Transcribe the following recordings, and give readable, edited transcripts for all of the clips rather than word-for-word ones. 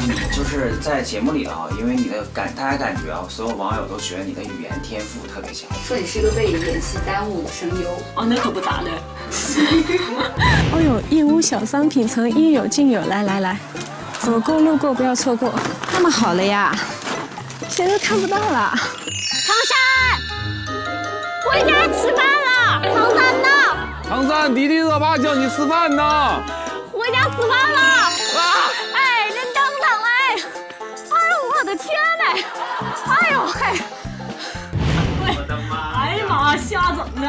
你就是在节目里啊，因为你的大家感觉啊，所有网友都觉得你的语言天赋特别强，说你是个被演戏耽误的声优。哦，那可不咋的。哦呦，义乌小商品城应有尽有，来，走过路过不要错过。那么好了呀，谁都看不到了。唐山，回家吃饭了。唐山呢？唐山，弟弟热爸叫你吃饭呢。回家吃饭了。哎，人等等嘞！哎呦，我的天嘞！哎呦嘿！哎呀妈，瞎整啊！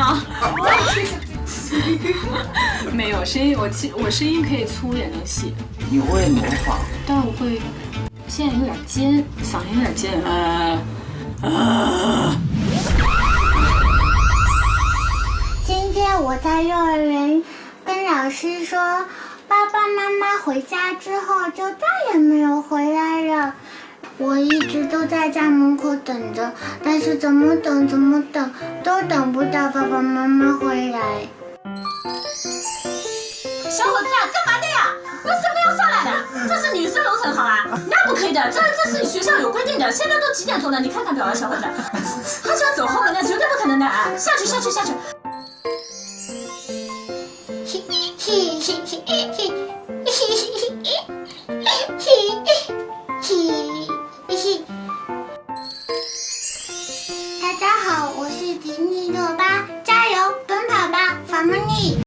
没有声音，我声音可以粗也能细，你会模仿？但我会现在有点尖，嗓音有点尖。今天我在幼儿园跟老师说，爸爸妈妈回家之后就再也没有回来了。我一直都在家门口等着，但是怎么等都等不到爸爸妈妈回来。小伙子呀，干嘛的呀？那是不要上来的，这是女生楼层好吧？那不可以的，这是学校有规定的。现在都几点钟了？你看看表啊，小伙子，他是要走后门的，绝对不可能的啊！下去。